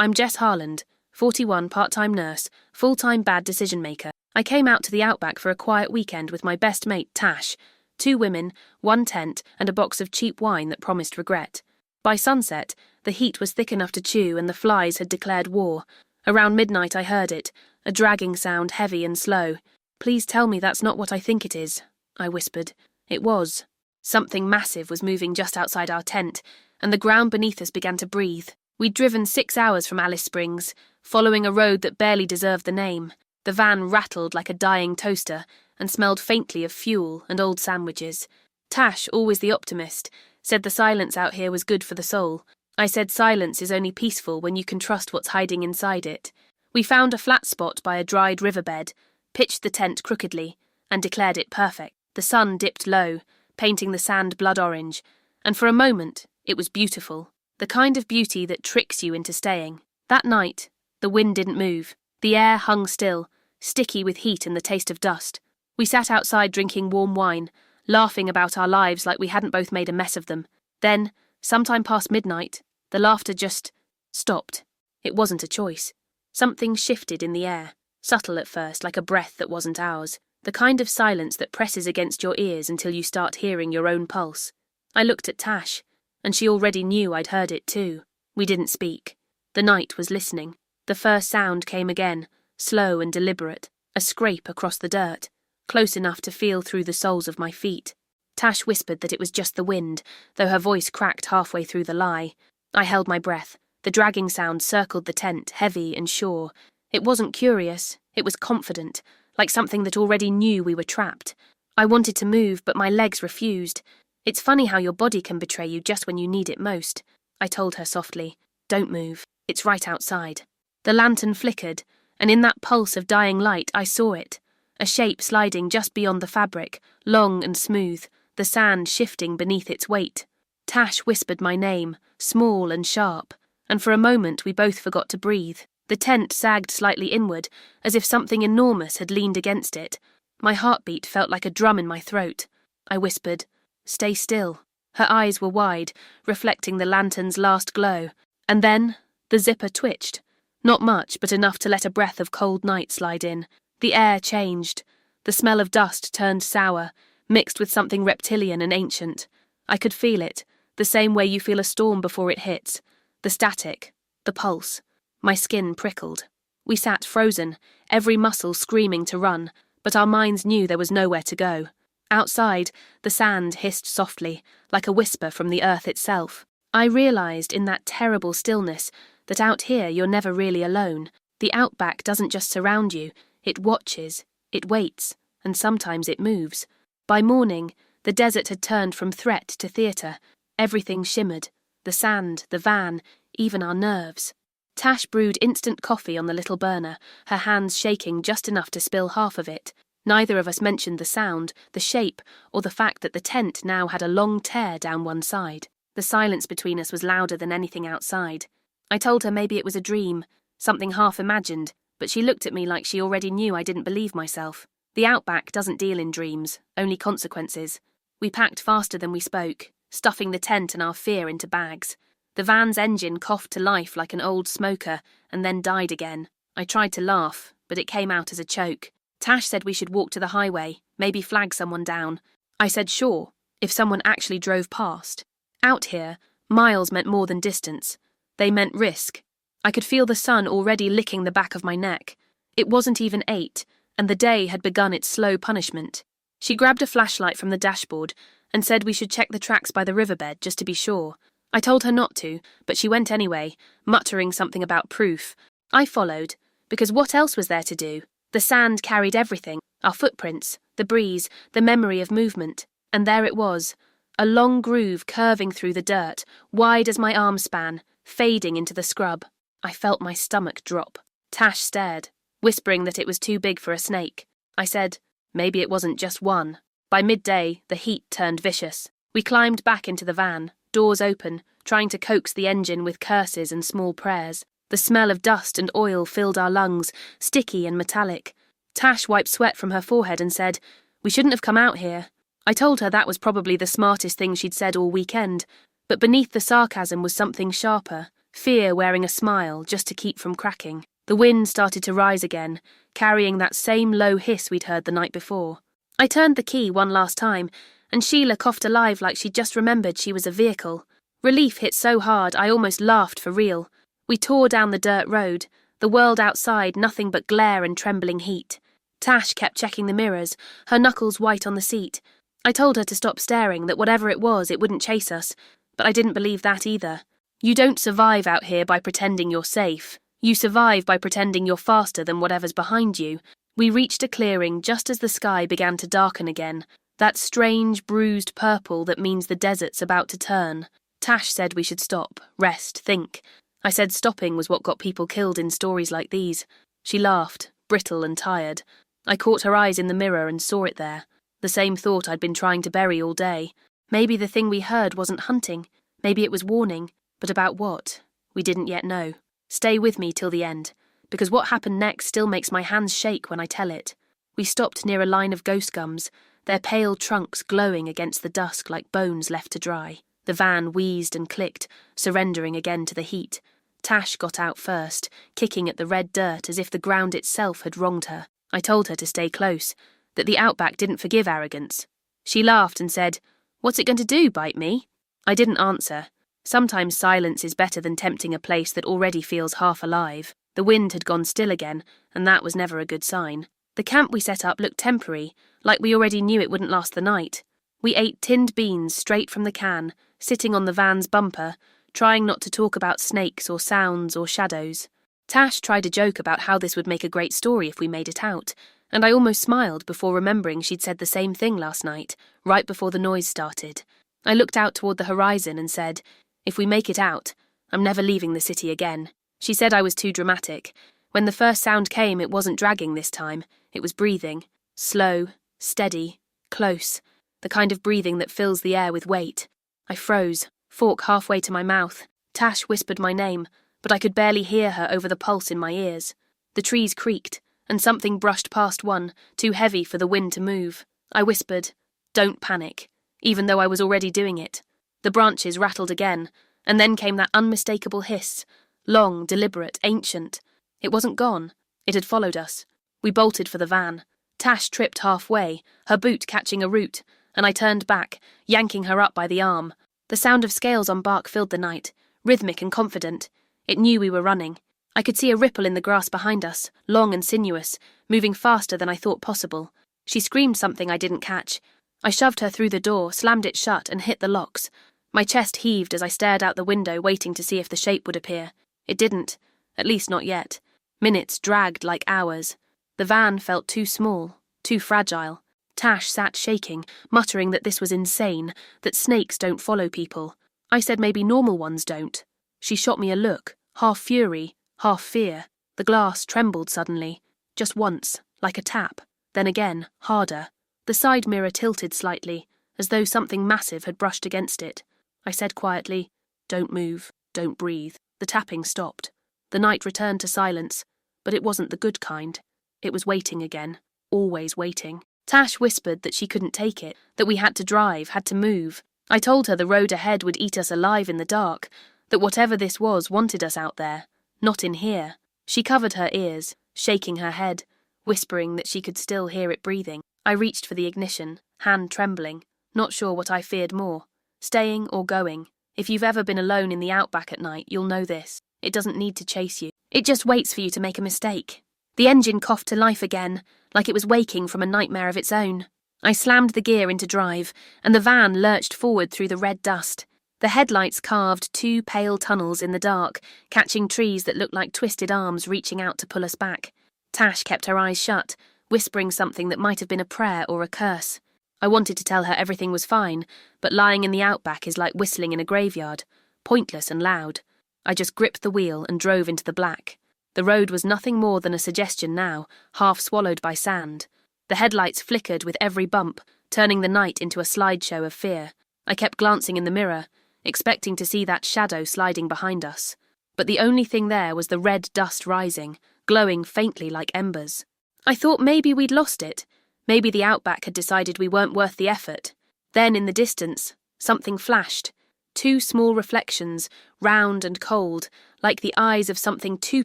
I'm Jess Harland, 41, part-time nurse, full-time bad decision-maker. I came out to the Outback for a quiet weekend with my best mate, Tash, 2 women, 1 tent, and a box of cheap wine that promised regret. By sunset, the heat was thick enough to chew and the flies had declared war. Around midnight I heard it, a dragging sound, heavy and slow. "Please tell me that's not what I think it is," I whispered. It was. Something massive was moving just outside our tent, and the ground beneath us began to breathe. We'd driven 6 hours from Alice Springs, following a road that barely deserved the name. The van rattled like a dying toaster and smelled faintly of fuel and old sandwiches. Tash, always the optimist, said the silence out here was good for the soul. I said silence is only peaceful when you can trust what's hiding inside it. We found a flat spot by a dried riverbed, pitched the tent crookedly, and declared it perfect. The sun dipped low, painting the sand blood orange, and for a moment it was beautiful. The kind of beauty that tricks you into staying. That night, the wind didn't move. The air hung still, sticky with heat and the taste of dust. We sat outside drinking warm wine, laughing about our lives like we hadn't both made a mess of them. Then, sometime past midnight, the laughter just stopped. It wasn't a choice. Something shifted in the air, subtle at first, like a breath that wasn't ours. The kind of silence that presses against your ears until you start hearing your own pulse. I looked at Tash, and she already knew I'd heard it too. We didn't speak. The night was listening. The first sound came again, slow and deliberate, a scrape across the dirt, close enough to feel through the soles of my feet. Tash whispered that it was just the wind, though her voice cracked halfway through the lie. I held my breath. The dragging sound circled the tent, heavy and sure. It wasn't curious, it was confident, like something that already knew we were trapped. I wanted to move, but my legs refused. It's funny how your body can betray you just when you need it most. I told her softly, "Don't move, it's right outside." The lantern flickered, and in that pulse of dying light I saw it, a shape sliding just beyond the fabric, long and smooth, the sand shifting beneath its weight. Tash whispered my name, small and sharp, and for a moment we both forgot to breathe. The tent sagged slightly inward, as if something enormous had leaned against it. My heartbeat felt like a drum in my throat. I whispered, "Stay still." Her eyes were wide, reflecting the lantern's last glow. And then, the zipper twitched. Not much, but enough to let a breath of cold night slide in. The air changed. The smell of dust turned sour, mixed with something reptilian and ancient. I could feel it, the same way you feel a storm before it hits. The static, the pulse. My skin prickled. We sat frozen, every muscle screaming to run, but our minds knew there was nowhere to go. Outside, the sand hissed softly, like a whisper from the earth itself. I realised in that terrible stillness that out here you're never really alone. The Outback doesn't just surround you, it watches, it waits, and sometimes it moves. By morning, the desert had turned from threat to theatre. Everything shimmered, the sand, the van, even our nerves. Tash brewed instant coffee on the little burner, her hands shaking just enough to spill half of it. Neither of us mentioned the sound, the shape, or the fact that the tent now had a long tear down one side. The silence between us was louder than anything outside. I told her maybe it was a dream, something half-imagined, but she looked at me like she already knew I didn't believe myself. The Outback doesn't deal in dreams, only consequences. We packed faster than we spoke, stuffing the tent and our fear into bags. The van's engine coughed to life like an old smoker, and then died again. I tried to laugh, but it came out as a choke. Tash said we should walk to the highway, maybe flag someone down. I said sure, if someone actually drove past. Out here, miles meant more than distance. They meant risk. I could feel the sun already licking the back of my neck. It wasn't even 8, and the day had begun its slow punishment. She grabbed a flashlight from the dashboard and said we should check the tracks by the riverbed just to be sure. I told her not to, but she went anyway, muttering something about proof. I followed, because what else was there to do? The sand carried everything, our footprints, the breeze, the memory of movement. And there it was, a long groove curving through the dirt, wide as my arm span, fading into the scrub. I felt my stomach drop. Tash stared, whispering that it was too big for a snake. I said, maybe it wasn't just one. By midday, the heat turned vicious. We climbed back into the van, doors open, trying to coax the engine with curses and small prayers. The smell of dust and oil filled our lungs, sticky and metallic. Tash wiped sweat from her forehead and said, "We shouldn't have come out here." I told her that was probably the smartest thing she'd said all weekend, but beneath the sarcasm was something sharper, fear wearing a smile just to keep from cracking. The wind started to rise again, carrying that same low hiss we'd heard the night before. I turned the key one last time, and Sheila coughed alive like she'd just remembered she was a vehicle. Relief hit so hard I almost laughed for real. We tore down the dirt road, the world outside nothing but glare and trembling heat. Tash kept checking the mirrors, her knuckles white on the seat. I told her to stop staring, that whatever it was, it wouldn't chase us, but I didn't believe that either. You don't survive out here by pretending you're safe. You survive by pretending you're faster than whatever's behind you. We reached a clearing just as the sky began to darken again, that strange, bruised purple that means the desert's about to turn. Tash said we should stop, rest, think. I said stopping was what got people killed in stories like these. She laughed, brittle and tired. I caught her eyes in the mirror and saw it there. The same thought I'd been trying to bury all day. Maybe the thing we heard wasn't hunting. Maybe it was warning. But about what? We didn't yet know. Stay with me till the end, because what happened next still makes my hands shake when I tell it. We stopped near a line of ghost gums, their pale trunks glowing against the dusk like bones left to dry. The van wheezed and clicked, surrendering again to the heat. Tash got out first, kicking at the red dirt as if the ground itself had wronged her. I told her to stay close, that the Outback didn't forgive arrogance. She laughed and said, "What's it going to do, bite me?" I didn't answer. Sometimes silence is better than tempting a place that already feels half alive. The wind had gone still again, and that was never a good sign. The camp we set up looked temporary, like we already knew it wouldn't last the night. We ate tinned beans straight from the can, sitting on the van's bumper, trying not to talk about snakes or sounds or shadows. Tash tried a joke about how this would make a great story if we made it out, and I almost smiled before remembering she'd said the same thing last night, right before the noise started. I looked out toward the horizon and said, "If we make it out, I'm never leaving the city again." She said I was too dramatic. When the first sound came, it wasn't dragging this time. It was breathing. Slow, steady, close. The kind of breathing that fills the air with weight. I froze, fork halfway to my mouth. Tash whispered my name, but I could barely hear her over the pulse in my ears. The trees creaked, and something brushed past one, too heavy for the wind to move. I whispered, "Don't panic," even though I was already doing it. The branches rattled again, and then came that unmistakable hiss, long, deliberate, ancient. It wasn't gone. It had followed us. We bolted for the van. Tash tripped halfway, her boot catching a root, and I turned back, yanking her up by the arm. The sound of scales on bark filled the night, rhythmic and confident. It knew we were running. I could see a ripple in the grass behind us, long and sinuous, moving faster than I thought possible. She screamed something I didn't catch. I shoved her through the door, slammed it shut, and hit the locks. My chest heaved as I stared out the window, waiting to see if the shape would appear. It didn't, at least not yet. Minutes dragged like hours. The van felt too small, too fragile. Tash sat shaking, muttering that this was insane, that snakes don't follow people. I said maybe normal ones don't. She shot me a look, half fury, half fear. The glass trembled suddenly, just once, like a tap, then again, harder. The side mirror tilted slightly, as though something massive had brushed against it. I said quietly, "Don't move, don't breathe." The tapping stopped. The night returned to silence, but it wasn't the good kind. It was waiting again, always waiting. Tash whispered that she couldn't take it, that we had to drive, had to move. I told her the road ahead would eat us alive in the dark, that whatever this was wanted us out there, not in here. She covered her ears, shaking her head, whispering that she could still hear it breathing. I reached for the ignition, hand trembling, not sure what I feared more, staying or going. If you've ever been alone in the Outback at night, you'll know this. It doesn't need to chase you. It just waits for you to make a mistake. The engine coughed to life again, like it was waking from a nightmare of its own. I slammed the gear into drive, and the van lurched forward through the red dust. The headlights carved two pale tunnels in the dark, catching trees that looked like twisted arms reaching out to pull us back. Tash kept her eyes shut, whispering something that might have been a prayer or a curse. I wanted to tell her everything was fine, but lying in the Outback is like whistling in a graveyard, pointless and loud. I just gripped the wheel and drove into the black. The road was nothing more than a suggestion now, half swallowed by sand. The headlights flickered with every bump, turning the night into a slideshow of fear. I kept glancing in the mirror, expecting to see that shadow sliding behind us. But the only thing there was the red dust rising, glowing faintly like embers. I thought maybe we'd lost it. Maybe the Outback had decided we weren't worth the effort. Then, in the distance, something flashed. Two small reflections, round and cold, like the eyes of something too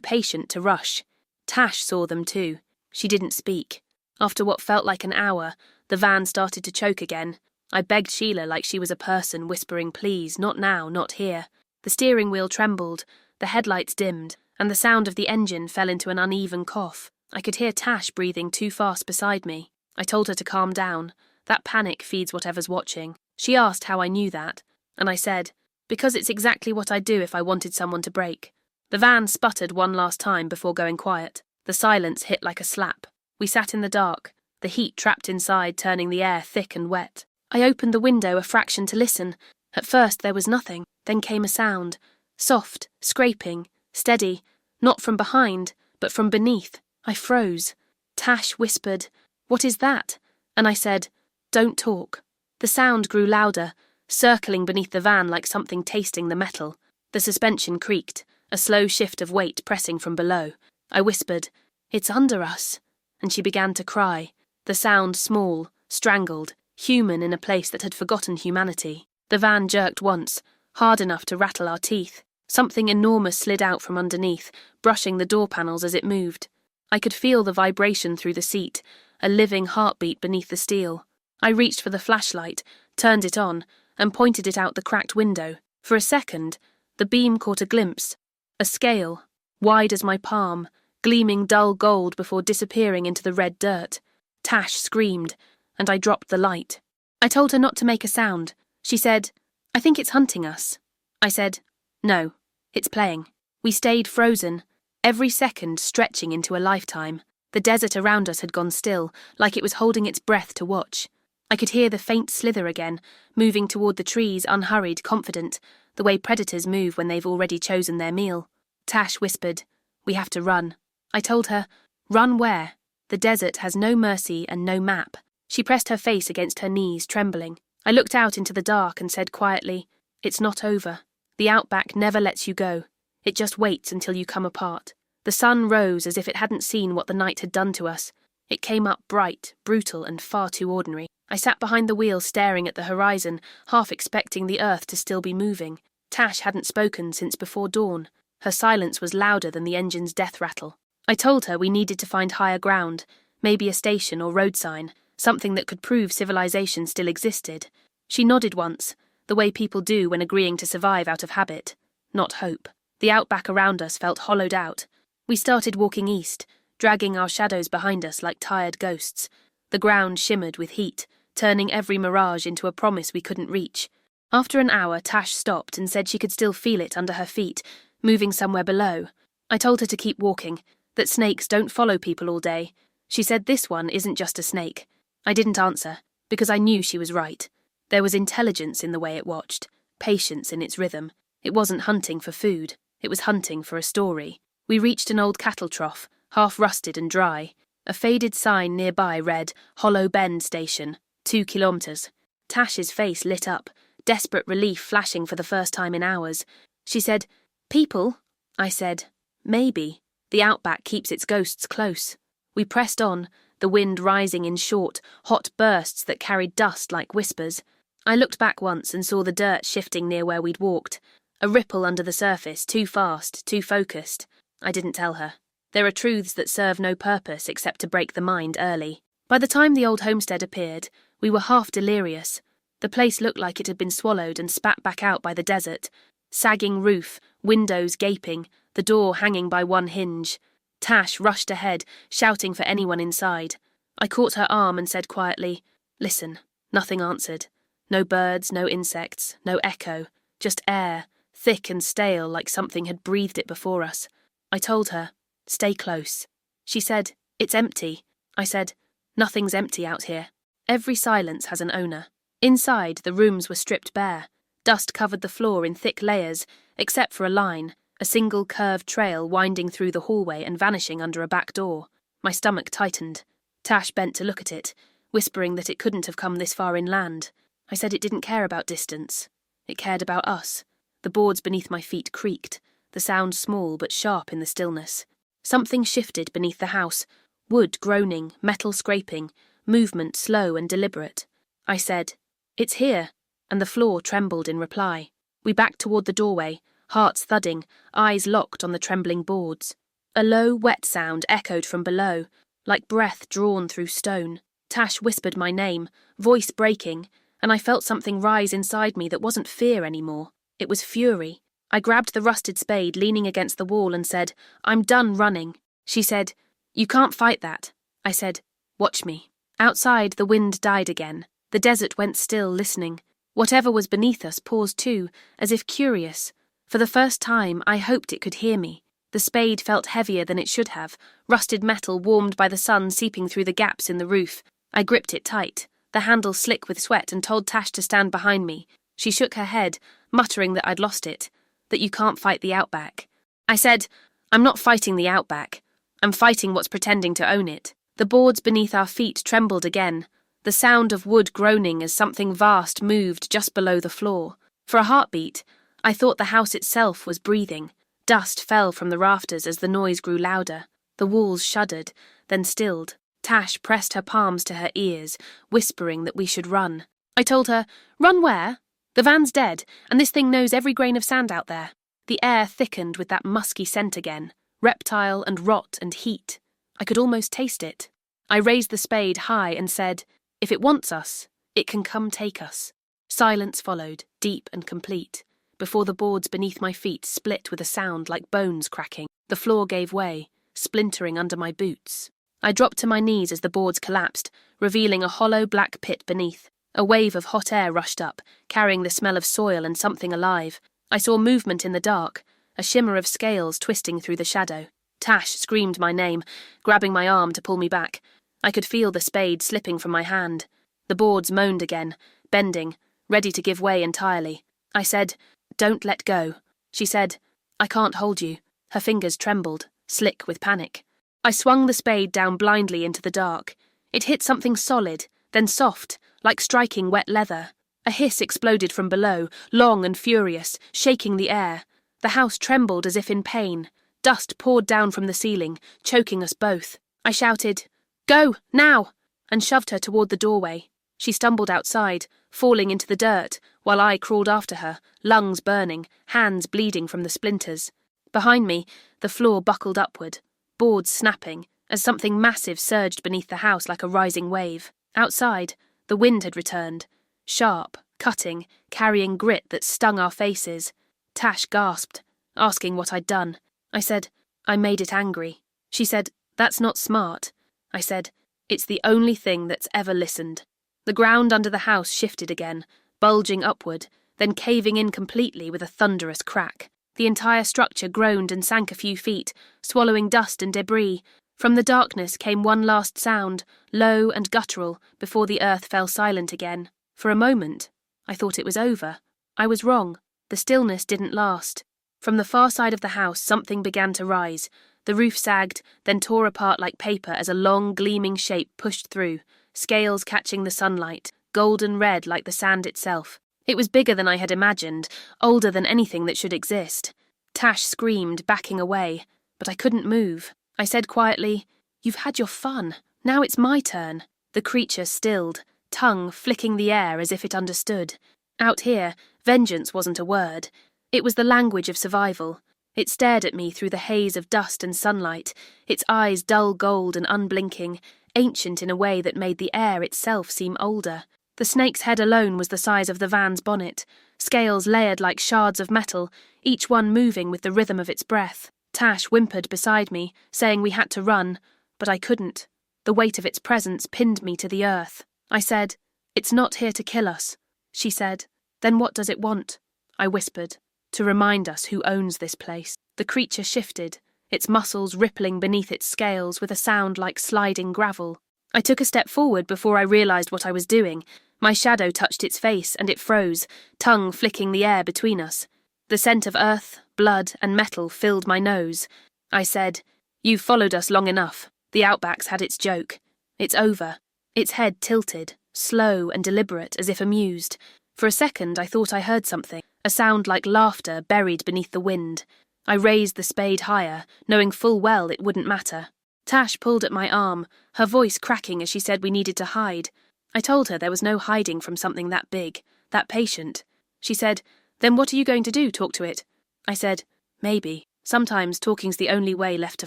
patient to rush. Tash saw them too. She didn't speak. After what felt like an hour, the van started to choke again. I begged Sheila like she was a person, whispering, "Please, not now, not here." The steering wheel trembled, the headlights dimmed, and the sound of the engine fell into an uneven cough. I could hear Tash breathing too fast beside me. I told her to calm down. That panic feeds whatever's watching. She asked how I knew that, and I said, because it's exactly what I'd do if I wanted someone to brake. The van sputtered one last time before going quiet. The silence hit like a slap. We sat in the dark, the heat trapped inside turning the air thick and wet. I opened the window a fraction to listen. At first there was nothing, then came a sound. Soft, scraping, steady, not from behind, but from beneath. I froze. Tash whispered, "What is that?" And I said, "Don't talk." The sound grew louder, circling beneath the van like something tasting the metal. The suspension creaked, a slow shift of weight pressing from below. I whispered, "It's under us." And she began to cry, the sound small, strangled, human in a place that had forgotten humanity. The van jerked once, hard enough to rattle our teeth. Something enormous slid out from underneath, brushing the door panels as it moved. I could feel the vibration through the seat, a living heartbeat beneath the steel. I reached for the flashlight, turned it on, and pointed it out the cracked window. For a second, the beam caught a glimpse. A scale, wide as my palm, gleaming dull gold before disappearing into the red dirt. Tash screamed, and I dropped the light. I told her not to make a sound. She said, "I think it's hunting us." I said, "No, it's playing." We stayed frozen, every second stretching into a lifetime. The desert around us had gone still, like it was holding its breath to watch. I could hear the faint slither again, moving toward the trees, unhurried, confident, the way predators move when they've already chosen their meal. Tash whispered, "We have to run." I told her, "Run where? The desert has no mercy and no map." She pressed her face against her knees, trembling. I looked out into the dark and said quietly, "It's not over. The Outback never lets you go. It just waits until you come apart." The sun rose as if it hadn't seen what the night had done to us. It came up bright, brutal, and far too ordinary. I sat behind the wheel staring at the horizon, half expecting the earth to still be moving. Tash hadn't spoken since before dawn. Her silence was louder than the engine's death rattle. I told her we needed to find higher ground, maybe a station or road sign, something that could prove civilization still existed. She nodded once, the way people do when agreeing to survive out of habit, not hope. The Outback around us felt hollowed out. We started walking east, dragging our shadows behind us like tired ghosts. The ground shimmered with heat, turning every mirage into a promise we couldn't reach. After an hour, Tash stopped and said she could still feel it under her feet, moving somewhere below. I told her to keep walking, that snakes don't follow people all day. She said this one isn't just a snake. I didn't answer, because I knew she was right. There was intelligence in the way it watched, patience in its rhythm. It wasn't hunting for food, it was hunting for a story. We reached an old cattle trough, half rusted and dry. A faded sign nearby read, "Hollow Bend Station, 2 kilometres. Tash's face lit up, desperate relief flashing for the first time in hours. She said, "People?" I said, "Maybe. The Outback keeps its ghosts close." We pressed on, the wind rising in short, hot bursts that carried dust like whispers. I looked back once and saw the dirt shifting near where we'd walked. A ripple under the surface, too fast, too focused. I didn't tell her. There are truths that serve no purpose except to break the mind early. By the time the old homestead appeared, we were half delirious. The place looked like it had been swallowed and spat back out by the desert. Sagging roof, windows gaping, the door hanging by one hinge. Tash rushed ahead, shouting for anyone inside. I caught her arm and said quietly, "Listen." Nothing answered. No birds, no insects, no echo, just air, thick and stale like something had breathed it before us. I told her, "Stay close." She said, "It's empty." I said, "Nothing's empty out here." Every silence has an owner. Inside, the rooms were stripped bare. Dust covered the floor in thick layers, except for a line, a single curved trail winding through the hallway and vanishing under a back door. My stomach tightened. Tash bent to look at it, whispering that it couldn't have come this far inland. I said it didn't care about distance. It cared about us. The boards beneath my feet creaked, the sound small but sharp in the stillness. Something shifted beneath the house, wood groaning, metal scraping, movement slow and deliberate. I said, "It's here," and the floor trembled in reply. We backed toward the doorway, hearts thudding, eyes locked on the trembling boards. A low, wet sound echoed from below, like breath drawn through stone. Tash whispered my name, voice breaking, and I felt something rise inside me that wasn't fear anymore. It was fury. I grabbed the rusted spade leaning against the wall and said, "I'm done running." She said, "You can't fight that." I said, "Watch me." Outside, the wind died again. The desert went still, listening. Whatever was beneath us paused too, as if curious. For the first time, I hoped it could hear me. The spade felt heavier than it should have, rusted metal warmed by the sun seeping through the gaps in the roof. I gripped it tight, the handle slick with sweat, and told Tash to stand behind me. She shook her head, muttering that I'd lost it, that you can't fight the Outback. I said, "I'm not fighting the Outback. I'm fighting what's pretending to own it." The boards beneath our feet trembled again, the sound of wood groaning as something vast moved just below the floor. For a heartbeat, I thought the house itself was breathing. Dust fell from the rafters as the noise grew louder. The walls shuddered, then stilled. Tash pressed her palms to her ears, whispering that we should run. I told her, "Run where? The van's dead, and this thing knows every grain of sand out there." The air thickened with that musky scent again, reptile and rot and heat. I could almost taste it. I raised the spade high and said, "If it wants us, it can come take us." Silence followed, deep and complete, before the boards beneath my feet split with a sound like bones cracking. The floor gave way, splintering under my boots. I dropped to my knees as the boards collapsed, revealing a hollow black pit beneath. A wave of hot air rushed up, carrying the smell of soil and something alive. I saw movement in the dark, a shimmer of scales twisting through the shadow. Tash screamed my name, grabbing my arm to pull me back. I could feel the spade slipping from my hand. The boards moaned again, bending, ready to give way entirely. I said, "Don't let go." She said, "I can't hold you." Her fingers trembled, slick with panic. I swung the spade down blindly into the dark. It hit something solid, then soft, like striking wet leather. A hiss exploded from below, long and furious, shaking the air. The house trembled as if in pain. Dust poured down from the ceiling, choking us both. I shouted, "Go, now!" and shoved her toward the doorway. She stumbled outside, falling into the dirt, while I crawled after her, lungs burning, hands bleeding from the splinters. Behind me, the floor buckled upward, boards snapping, as something massive surged beneath the house like a rising wave. Outside, the wind had returned, sharp, cutting, carrying grit that stung our faces. Tash gasped, asking what I'd done. I said, "I made it angry." She said, "That's not smart." I said, "It's the only thing that's ever listened." The ground under the house shifted again, bulging upward, then caving in completely with a thunderous crack. The entire structure groaned and sank a few feet, swallowing dust and debris. From the darkness came one last sound, low and guttural, before the earth fell silent again. For a moment, I thought it was over. I was wrong. The stillness didn't last. From the far side of the house, something began to rise. The roof sagged, then tore apart like paper as a long, gleaming shape pushed through, scales catching the sunlight, golden red like the sand itself. It was bigger than I had imagined, older than anything that should exist. Tash screamed, backing away, but I couldn't move. I said quietly, "You've had your fun. Now it's my turn." The creature stilled, tongue flicking the air as if it understood. Out here, vengeance wasn't a word. It was the language of survival. It stared at me through the haze of dust and sunlight, its eyes dull gold and unblinking, ancient in a way that made the air itself seem older. The snake's head alone was the size of the van's bonnet, scales layered like shards of metal, each one moving with the rhythm of its breath. Tash whimpered beside me, saying we had to run, but I couldn't. The weight of its presence pinned me to the earth. I said, "It's not here to kill us." She said, "Then what does it want?" I whispered, "To remind us who owns this place." The creature shifted, its muscles rippling beneath its scales with a sound like sliding gravel. I took a step forward before I realized what I was doing. My shadow touched its face and it froze, tongue flicking the air between us. The scent of earth, blood, and metal filled my nose. I said, "You've followed us long enough. The Outback's had its joke. It's over." Its head tilted, slow and deliberate, as if amused. For a second I thought I heard something, a sound like laughter buried beneath the wind. I raised the spade higher, knowing full well it wouldn't matter. Tash pulled at my arm, her voice cracking as she said we needed to hide. I told her there was no hiding from something that big, that patient. She said, "Then what are you going to do, talk to it?" I said, maybe. Sometimes talking's the only way left to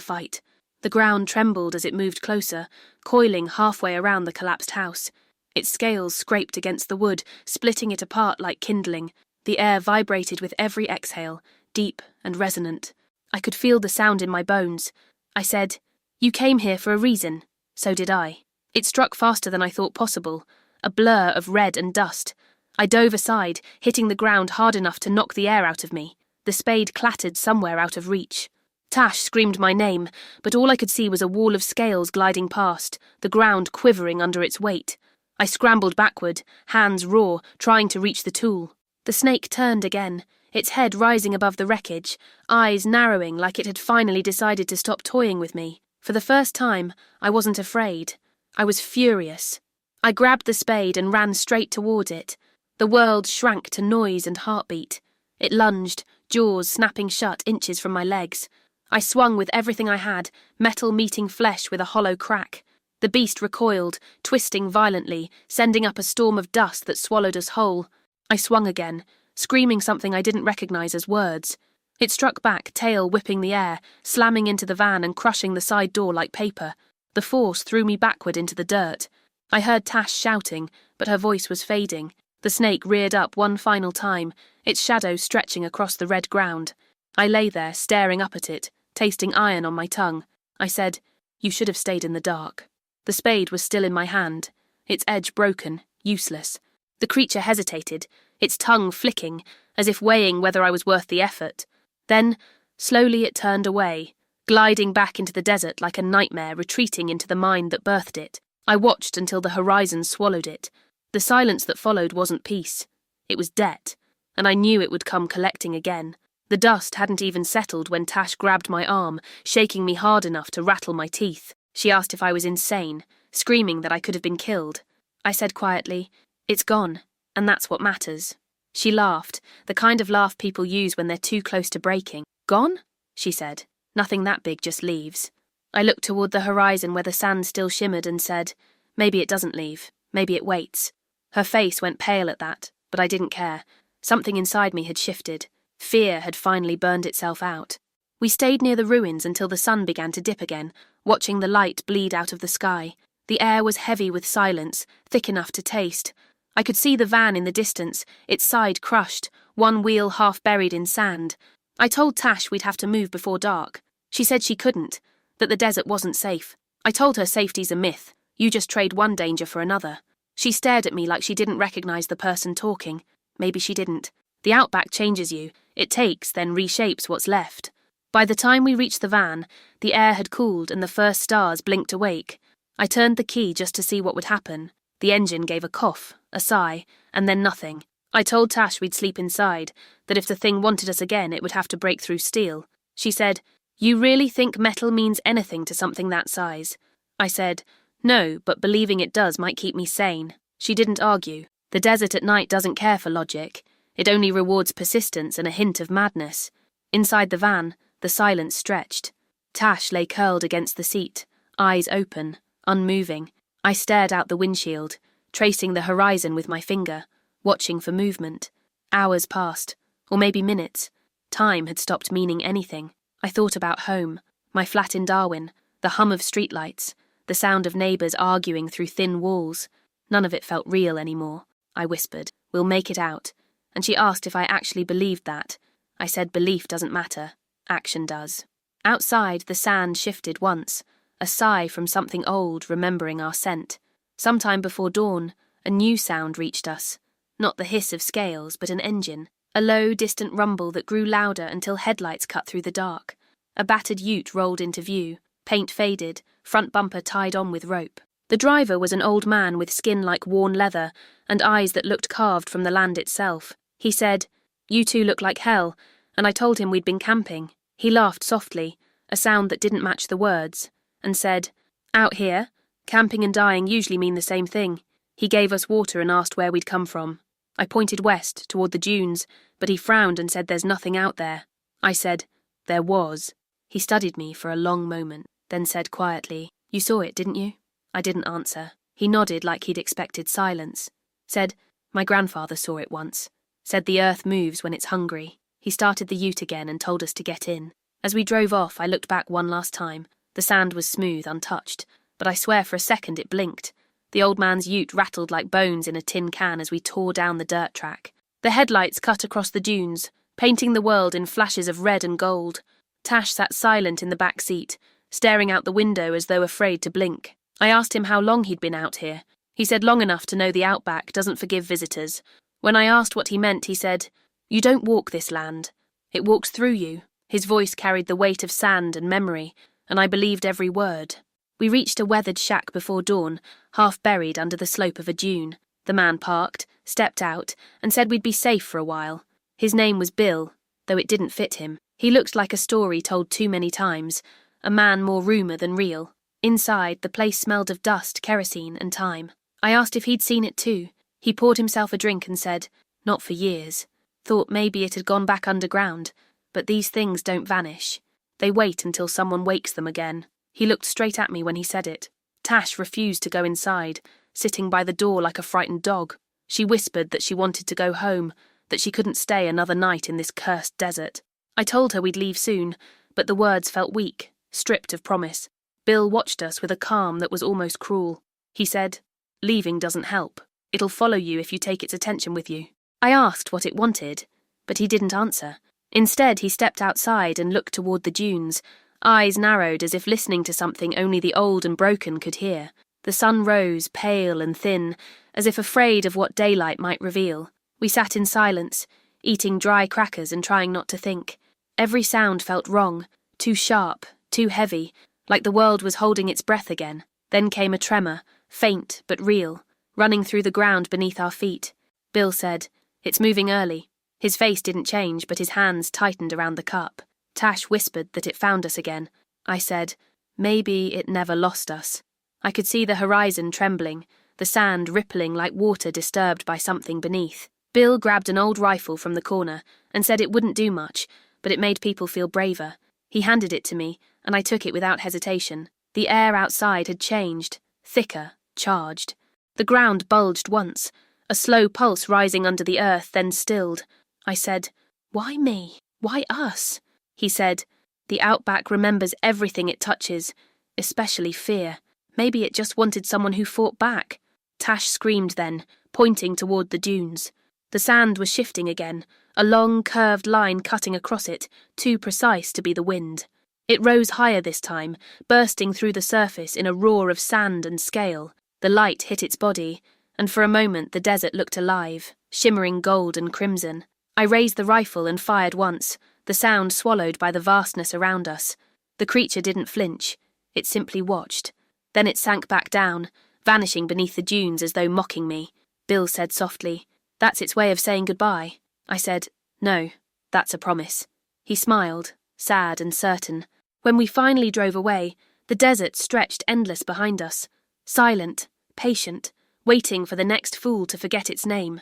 fight. The ground trembled as it moved closer, coiling halfway around the collapsed house. Its scales scraped against the wood, splitting it apart like kindling. The air vibrated with every exhale, deep and resonant. I could feel the sound in my bones. I said, "You came here for a reason." So did I. It struck faster than I thought possible, a blur of red and dust. I dove aside, hitting the ground hard enough to knock the air out of me. The spade clattered somewhere out of reach. Tash screamed my name, but all I could see was a wall of scales gliding past, the ground quivering under its weight. I scrambled backward, hands raw, trying to reach the tool. The snake turned again, its head rising above the wreckage, eyes narrowing like it had finally decided to stop toying with me. For the first time, I wasn't afraid. I was furious. I grabbed the spade and ran straight toward it. The world shrank to noise and heartbeat. It lunged, jaws snapping shut inches from my legs. I swung with everything I had, metal meeting flesh with a hollow crack. The beast recoiled, twisting violently, sending up a storm of dust that swallowed us whole. I swung again, screaming something I didn't recognize as words. It struck back, tail whipping the air, slamming into the van and crushing the side door like paper. The force threw me backward into the dirt. I heard Tash shouting, but her voice was fading. The snake reared up one final time, its shadow stretching across the red ground. I lay there, staring up at it, tasting iron on my tongue. I said, "You should have stayed in the dark." The spade was still in my hand, its edge broken, useless. The creature hesitated, its tongue flicking, as if weighing whether I was worth the effort. Then, slowly it turned away, gliding back into the desert like a nightmare retreating into the mind that birthed it. I watched until the horizon swallowed it. The silence that followed wasn't peace. It was debt, and I knew it would come collecting again. The dust hadn't even settled when Tash grabbed my arm, shaking me hard enough to rattle my teeth. She asked if I was insane, screaming that I could have been killed. I said quietly, "It's gone, and that's what matters." She laughed, the kind of laugh people use when they're too close to breaking. "Gone?" she said. "Nothing that big just leaves." I looked toward the horizon where the sand still shimmered and said, "Maybe it doesn't leave. Maybe it waits." Her face went pale at that, but I didn't care. Something inside me had shifted. Fear had finally burned itself out. We stayed near the ruins until the sun began to dip again, watching the light bleed out of the sky. The air was heavy with silence, thick enough to taste. I could see the van in the distance, its side crushed, one wheel half buried in sand. I told Tash we'd have to move before dark. She said she couldn't, that the desert wasn't safe. I told her safety's a myth. You just trade one danger for another. She stared at me like she didn't recognize the person talking. Maybe she didn't. The Outback changes you. It takes, then reshapes what's left. By the time we reached the van, the air had cooled and the first stars blinked awake. I turned the key just to see what would happen. The engine gave a cough, a sigh, and then nothing. I told Tash we'd sleep inside, that if the thing wanted us again it would have to break through steel. She said, "You really think metal means anything to something that size?" I said, "No, but believing it does might keep me sane." She didn't argue. The desert at night doesn't care for logic. It only rewards persistence and a hint of madness. Inside the van, the silence stretched. Tash lay curled against the seat, eyes open, unmoving. I stared out the windshield, tracing the horizon with my finger, watching for movement. Hours passed, or maybe minutes. Time had stopped meaning anything. I thought about home, my flat in Darwin, the hum of streetlights, the sound of neighbours arguing through thin walls. None of it felt real anymore. I whispered, "We'll make it out." And she asked if I actually believed that. I said belief doesn't matter. Action does. Outside, the sand shifted once, a sigh from something old remembering our scent. Sometime before dawn, a new sound reached us. Not the hiss of scales, but an engine. A low, distant rumble that grew louder until headlights cut through the dark. A battered ute rolled into view, paint faded, front bumper tied on with rope. The driver was an old man with skin like worn leather and eyes that looked carved from the land itself. He said, "You two look like hell," and I told him we'd been camping. He laughed softly, a sound that didn't match the words, and said, "Out here, camping and dying usually mean the same thing." He gave us water and asked where we'd come from. I pointed west, toward the dunes, but he frowned and said there's nothing out there. I said, "There was." He studied me for a long moment, then said quietly, "You saw it, didn't you?" I didn't answer. He nodded like he'd expected silence. Said, "My grandfather saw it once. Said the earth moves when it's hungry." He He started the ute again and told us to get in. As we drove off, I looked back one last time. The sand was smooth, untouched, but I swear for a second it blinked. The old man's ute rattled like bones in a tin can as we tore down the dirt track. The headlights cut across the dunes, painting the world in flashes of red and gold. Tash sat silent in the back seat, staring out the window as though afraid to blink. I asked him how long he'd been out here. He said long enough to know the Outback doesn't forgive visitors. When I asked what he meant, he said, "You don't walk this land. It walks through you." His voice carried the weight of sand and memory, and I believed every word. We reached a weathered shack before dawn, half buried under the slope of a dune. The man parked, stepped out, and said we'd be safe for a while. His name was Bill, though it didn't fit him. He looked like a story told too many times, a man more rumour than real. Inside, the place smelled of dust, kerosene, and time. I asked if he'd seen it too. He poured himself a drink and said, "Not for years. Thought maybe it had gone back underground, but these things don't vanish. They wait until someone wakes them again." He looked straight at me when he said it. Tash refused to go inside, sitting by the door like a frightened dog. She whispered that she wanted to go home, that she couldn't stay another night in this cursed desert. I told her we'd leave soon, but the words felt weak, stripped of promise. Bill watched us with a calm that was almost cruel. He said, "Leaving doesn't help. It'll follow you if you take its attention with you." I asked what it wanted, but he didn't answer. Instead, he stepped outside and looked toward the dunes, eyes narrowed as if listening to something only the old and broken could hear. The sun rose, pale and thin, as if afraid of what daylight might reveal. We sat in silence, eating dry crackers and trying not to think. Every sound felt wrong, too sharp, too heavy, like the world was holding its breath again. Then came a tremor, faint but real, running through the ground beneath our feet. Bill said, "It's moving early." His face didn't change, but his hands tightened around the cup. Tash whispered that it found us again. I said, "Maybe it never lost us." I could see the horizon trembling, the sand rippling like water disturbed by something beneath. Bill grabbed an old rifle from the corner and said it wouldn't do much, but it made people feel braver. He handed it to me, and I took it without hesitation. The air outside had changed, thicker, charged. The ground bulged once, a slow pulse rising under the earth, then stilled. I said, "Why me? Why us?" He said, "The Outback remembers everything it touches, especially fear. Maybe it just wanted someone who fought back." Tash screamed then, pointing toward the dunes. The sand was shifting again, a long, curved line cutting across it, too precise to be the wind. It rose higher this time, bursting through the surface in a roar of sand and scale. The light hit its body, and for a moment the desert looked alive, shimmering gold and crimson. I raised the rifle and fired once, the sound swallowed by the vastness around us. The creature didn't flinch. It simply watched. Then it sank back down, vanishing beneath the dunes as though mocking me. Bill said softly, "That's its way of saying goodbye." I said, "No, that's a promise." He smiled, sad and certain. When we finally drove away, the desert stretched endless behind us, silent, patient, waiting for the next fool to forget its name.